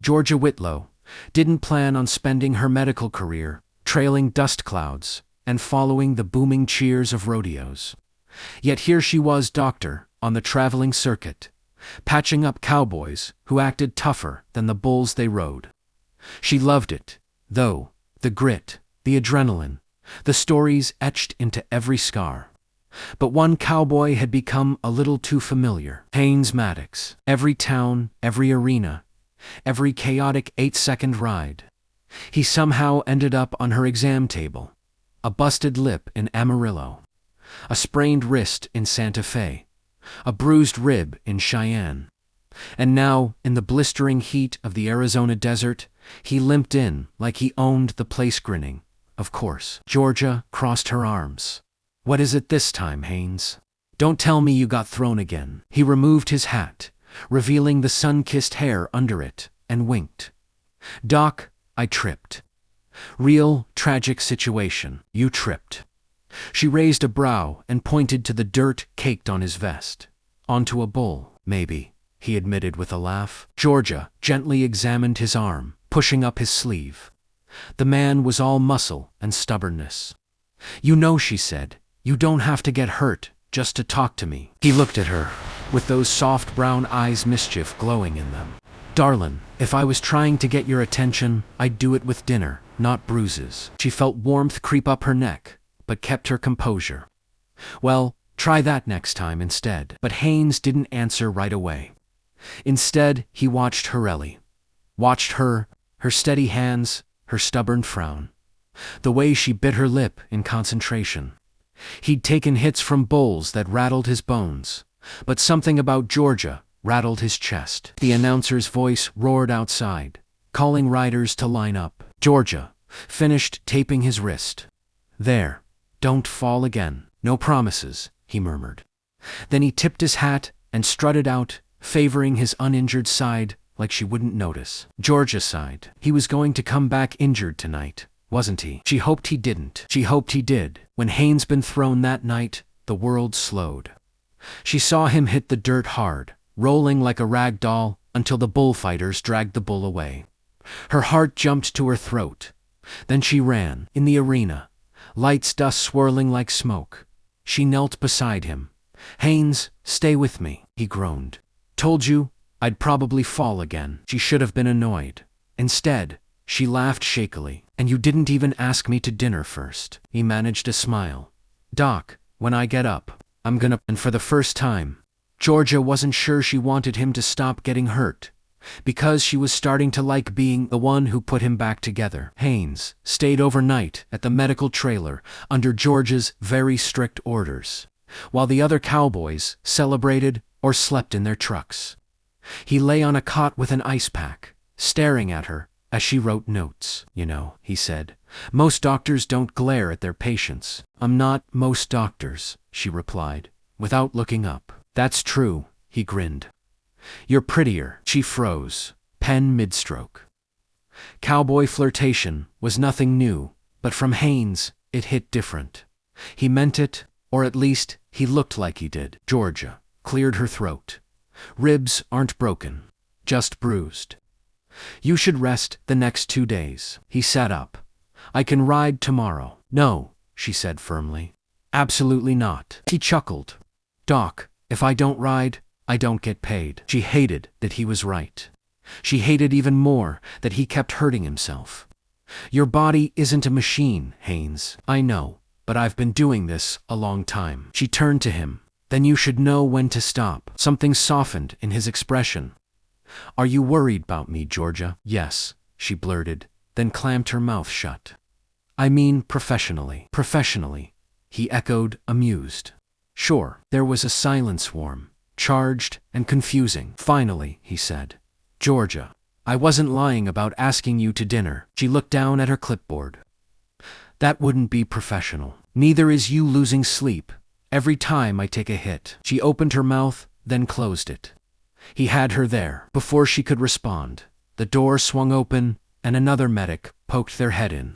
Georgia Whitlow, didn't plan on spending her medical career trailing dust clouds and following the booming cheers of rodeos. Yet here she was, doctor, on the traveling circuit, patching up cowboys who acted tougher than the bulls they rode. She loved it, though, the grit, the adrenaline, the stories etched into every scar. But one cowboy had become a little too familiar. Haynes Maddox. Every town, every arena, every chaotic 8-second ride. He somehow ended up on her exam table. A busted lip in Amarillo. A sprained wrist in Santa Fe. A bruised rib in Cheyenne. And now, in the blistering heat of the Arizona desert, he limped in like he owned the place, grinning. Of course. Georgia crossed her arms. What is it this time, Haynes? Don't tell me you got thrown again. He removed his hat, revealing the sun-kissed hair under it, and winked. Doc, I tripped. Real, tragic situation. You tripped. She raised a brow and pointed to the dirt caked on his vest. Onto a bull, maybe, he admitted with a laugh. Georgia gently examined his arm, pushing up his sleeve. The man was all muscle and stubbornness. You know, she said, you don't have to get hurt just to talk to me. He looked at her, with those soft brown eyes, mischief glowing in them. Darlin', if I was trying to get your attention, I'd do it with dinner, not bruises. She felt warmth creep up her neck, but kept her composure. Well, try that next time instead. But Haynes didn't answer right away. Instead, he watched Horelli. Watched her steady hands, her stubborn frown. The way she bit her lip in concentration. He'd taken hits from bulls that rattled his bones, but something about Georgia rattled his chest. The announcer's voice roared outside, calling riders to line up. Georgia finished taping his wrist. There, don't fall again. No promises, he murmured. Then he tipped his hat and strutted out, favoring his uninjured side like she wouldn't notice. Georgia sighed. He was going to come back injured tonight, wasn't he? She hoped he didn't. She hoped he did. When Haynes been thrown that night, the world slowed. She saw him hit the dirt hard, rolling like a rag doll until the bullfighters dragged the bull away. Her heart jumped to her throat. Then she ran. In the arena, lights, dust swirling like smoke. She knelt beside him. Haynes, stay with me, he groaned. Told you, I'd probably fall again. She should have been annoyed. Instead, she laughed shakily. And you didn't even ask me to dinner first. He managed a smile. Doc, when I get up, I'm gonna... And for the first time, Georgia wasn't sure she wanted him to stop getting hurt, because she was starting to like being the one who put him back together. Haynes stayed overnight at the medical trailer under Georgia's very strict orders, while the other cowboys celebrated or slept in their trucks. He lay on a cot with an ice pack, staring at her as she wrote notes. You know, he said, most doctors don't glare at their patients. I'm not most doctors, she replied, without looking up. That's true, he grinned. You're prettier. She froze, pen mid-stroke. Cowboy flirtation was nothing new, but from Haynes, it hit different. He meant it, or at least, he looked like he did. Georgia cleared her throat. Ribs aren't broken, just bruised. You should rest the next 2 days. He sat up. I can ride tomorrow. No, she said firmly. Absolutely not. He chuckled. Doc, if I don't ride, I don't get paid. She hated that he was right. She hated even more that he kept hurting himself. Your body isn't a machine, Haynes. I know, but I've been doing this a long time. She turned to him. Then you should know when to stop. Something softened in his expression. Are you worried about me, Georgia? Yes, she blurted, then clamped her mouth shut. I mean professionally. Professionally, he echoed, amused. Sure. There was a silence, warm, charged, and confusing. Finally, he said. Georgia, I wasn't lying about asking you to dinner. She looked down at her clipboard. That wouldn't be professional. Neither is you losing sleep every time I take a hit. She opened her mouth, then closed it. He had her there. Before she could respond, the door swung open, and another medic poked their head in.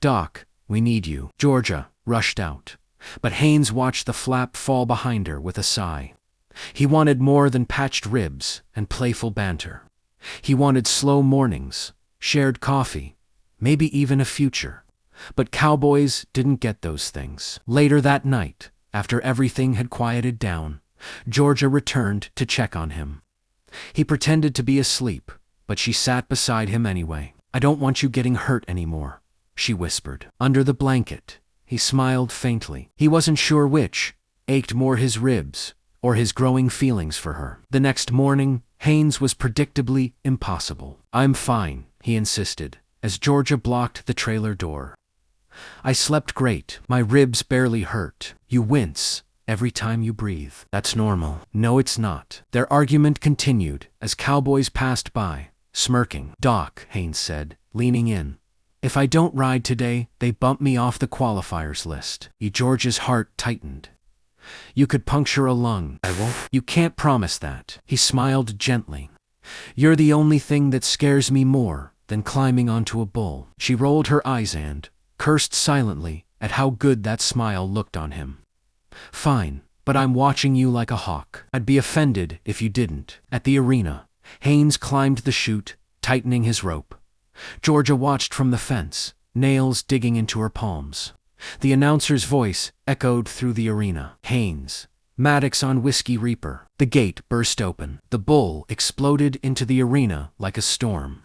Doc, we need you. Georgia rushed out, but Haynes watched the flap fall behind her with a sigh. He wanted more than patched ribs and playful banter. He wanted slow mornings, shared coffee, maybe even a future. But cowboys didn't get those things. Later that night, after everything had quieted down, Georgia returned to check on him. He pretended to be asleep, but she sat beside him anyway. "I don't want you getting hurt anymore," she whispered. Under the blanket, he smiled faintly. He wasn't sure which ached more, his ribs or his growing feelings for her. The next morning, Haynes was predictably impossible. "I'm fine," he insisted, as Georgia blocked the trailer door. "I slept great. My ribs barely hurt. You wince every time you breathe. That's normal." "No, it's not." Their argument continued as cowboys passed by, smirking. "Doc," Haynes said, leaning in, "if I don't ride today, they bump me off the qualifiers list." Georgia's heart tightened. "You could puncture a lung." "I won't." "You can't promise that." He smiled gently. "You're the only thing that scares me more than climbing onto a bull." She rolled her eyes and cursed silently at how good that smile looked on him. "Fine, but I'm watching you like a hawk. I'd be offended if you didn't." At the arena, Haynes climbed the chute, tightening his rope. Georgia watched from the fence, nails digging into her palms. The announcer's voice echoed through the arena. "Haynes, Maddox on Whiskey Reaper." The gate burst open. The bull exploded into the arena like a storm.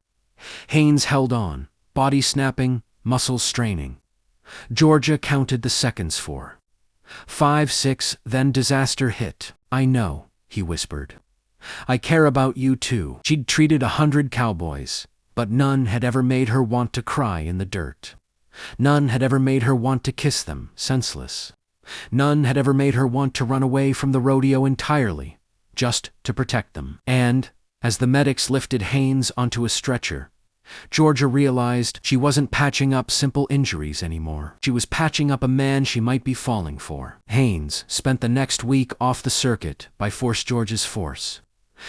Haynes held on, body snapping, muscles straining. Georgia counted the seconds. 4, 5, 6, then disaster hit. "I know," he whispered. "I care about you too." She'd treated 100 cowboys, but none had ever made her want to cry in the dirt. None had ever made her want to kiss them, senseless. None had ever made her want to run away from the rodeo entirely, just to protect them. And, as the medics lifted Haynes onto a stretcher, Georgia realized she wasn't patching up simple injuries anymore. She was patching up a man she might be falling for. Haynes spent the next week off the circuit by Force George's force.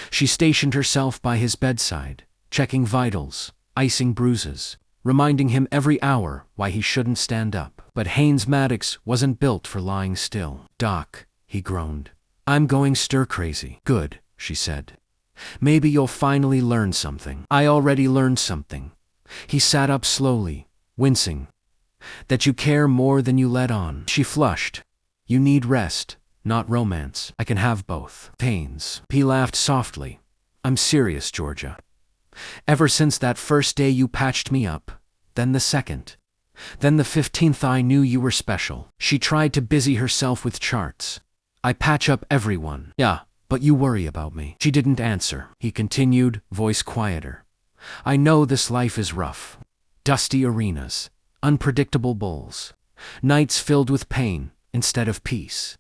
She stationed herself by his bedside, checking vitals, icing bruises, reminding him every hour why he shouldn't stand up. But Haynes Maddox wasn't built for lying still. "Doc," he groaned, "I'm going stir-crazy." "Good," she said. "Maybe you'll finally learn something." "I already learned something." He sat up slowly, wincing. "That you care more than you let on." She flushed. "You need rest, not romance." "I can have both." "Haynes." He laughed softly. "I'm serious, Georgia. Ever since that first day you patched me up, then the second, then the 15th, I knew you were special." She tried to busy herself with charts. "I patch up everyone." "Yeah, but you worry about me." She didn't answer. He continued, voice quieter. "I know this life is rough. Dusty arenas, unpredictable bulls, nights filled with pain instead of peace.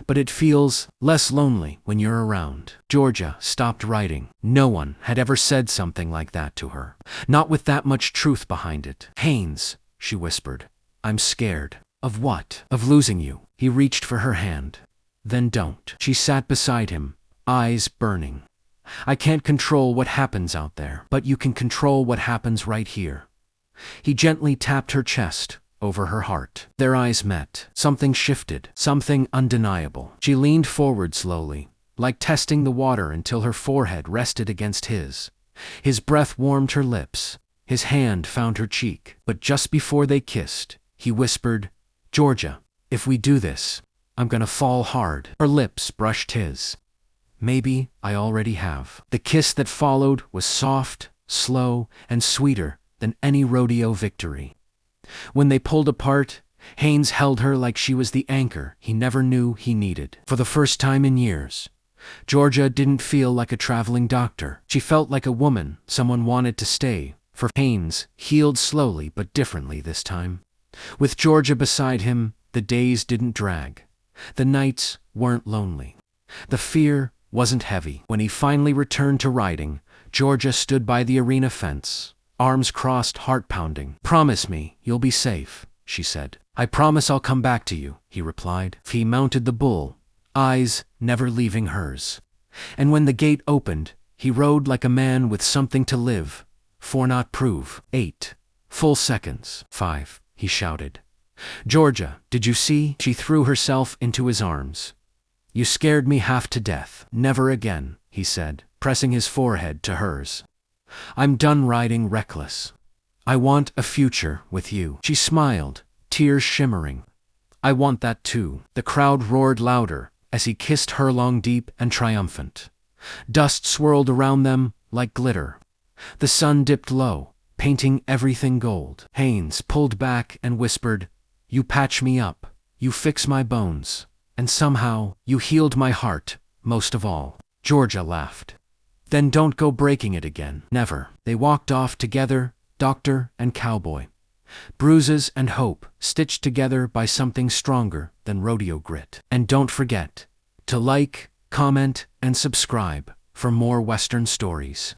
But it feels less lonely when you're around." Georgia stopped writing. No one had ever said something like that to her. Not with that much truth behind it. "Haynes," she whispered, "I'm scared." "Of what?" "Of losing you." He reached for her hand. "Then don't." She sat beside him, eyes burning. "I can't control what happens out there, but you can control what happens right here." He gently tapped her chest, over her heart. Their eyes met. Something shifted, something undeniable. She leaned forward slowly, like testing the water, until her forehead rested against his. His breath warmed her lips. His hand found her cheek. But just before they kissed, he whispered, "Georgia, if we do this, I'm gonna fall hard." Her lips brushed his. "Maybe I already have." The kiss that followed was soft, slow, and sweeter than any rodeo victory. When they pulled apart, Haynes held her like she was the anchor he never knew he needed. For the first time in years, Georgia didn't feel like a traveling doctor. She felt like a woman someone wanted to stay. For Haynes healed slowly but differently this time. With Georgia beside him, the days didn't drag. The nights weren't lonely. The fear wasn't heavy. When he finally returned to riding, Georgia stood by the arena fence, arms crossed, heart pounding. "Promise me you'll be safe," she said. "I promise I'll come back to you," he replied. He mounted the bull, eyes never leaving hers. And when the gate opened, he rode like a man with something to live for, not prove. 8 full seconds. 5, he shouted. "Georgia, did you see?" She threw herself into his arms. "You scared me half to death." "Never again," he said, pressing his forehead to hers. I'm done riding reckless. I want a future with you. She smiled, tears shimmering. I want that too. The crowd roared louder as he kissed her long, deep, and triumphant. Dust swirled around them like glitter. The sun dipped low, painting everything gold. Haynes pulled back and whispered, "You patch me up, you fix my bones, and somehow you healed my heart, most of all." Georgia laughed. "Then don't go breaking it again." "Never." They walked off together, Doctor and Cowboy. Bruises and hope stitched together by something stronger than rodeo grit. And don't forget to like, comment, and subscribe for more Western stories.